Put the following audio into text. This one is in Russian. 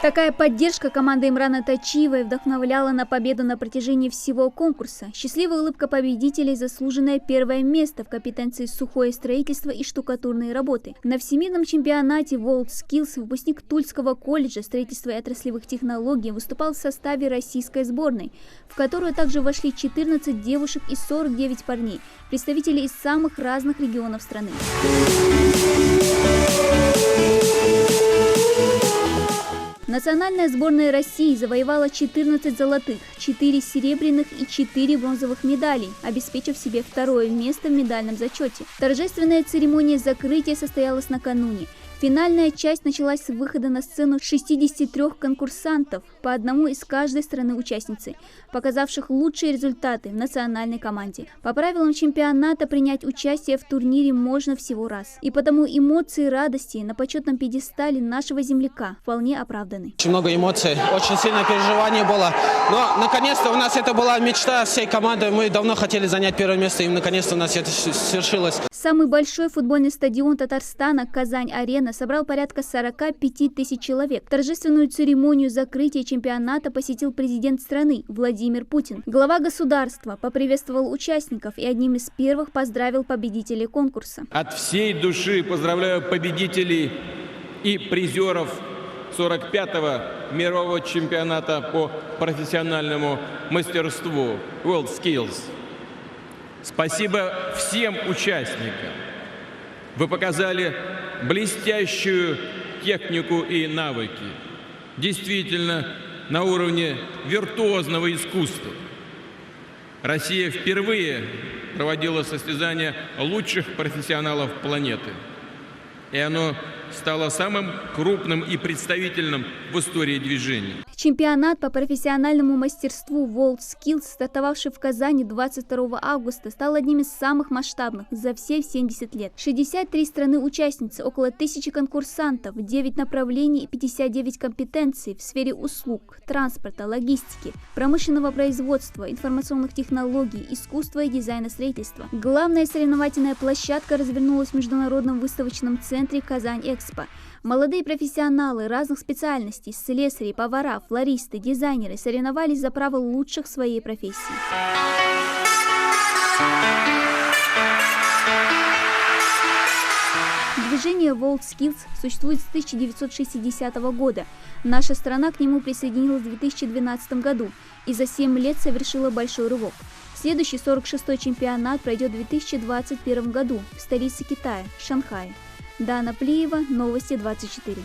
Такая поддержка команды Имрана Тачиевой вдохновляла на победу на протяжении всего конкурса. Счастливая улыбка победителей – заслуженное первое место в компетенции сухое строительство и штукатурные работы. На всемирном чемпионате WorldSkills выпускник Тульского колледжа строительства и отраслевых технологий выступал в составе российской сборной, в которую также вошли 14 девушек и 49 парней, представители из самых разных регионов страны. Национальная сборная России завоевала 14 золотых, 4 серебряных и 4 бронзовых медалей, обеспечив себе второе место в медальном зачете. Торжественная церемония закрытия состоялась накануне. Финальная часть началась с выхода на сцену 63 конкурсантов, по одному из каждой страны-участницы, показавших лучшие результаты в национальной команде. По правилам чемпионата принять участие в турнире можно всего раз. И потому эмоции радости на почетном пьедестале нашего земляка вполне оправданы. Очень много эмоций, очень сильное переживание было. Но наконец-то у нас это была мечта всей команды. Мы давно хотели занять первое место, и наконец-то у нас это свершилось. Самый большой футбольный стадион Татарстана «Казань-Арена» собрал порядка 45 тысяч человек. Торжественную церемонию закрытия чемпионата посетил президент страны Владимир Путин. Глава государства поприветствовал участников и одним из первых поздравил победителей конкурса. От всей души поздравляю победителей и призеров 45-го мирового чемпионата по профессиональному мастерству WorldSkills. Спасибо всем участникам. Вы показали блестящую технику и навыки. Действительно, на уровне виртуозного искусства. Россия впервые проводила состязания лучших профессионалов планеты. И оно стало самым крупным и представительным в истории движения. Чемпионат по профессиональному мастерству WorldSkills, стартовавший в Казани 22 августа, стал одним из самых масштабных за все 70 лет. 63 страны-участницы, около 1000 конкурсантов, 9 направлений и 59 компетенций в сфере услуг, транспорта, логистики, промышленного производства, информационных технологий, искусства и дизайна строительства. Главная соревновательная площадка развернулась в Международном выставочном центре «Казань-Экспо». Молодые профессионалы разных специальностей, слесари, повара, флористы, дизайнеры соревновались за право лучших в своей профессии. Движение WorldSkills существует с 1960 года. Наша страна к нему присоединилась в 2012 году и за 7 лет совершила большой рывок. Следующий 46-й чемпионат пройдет в 2021 году в столице Китая, Шанхае. Дана Плиева, Новости 24.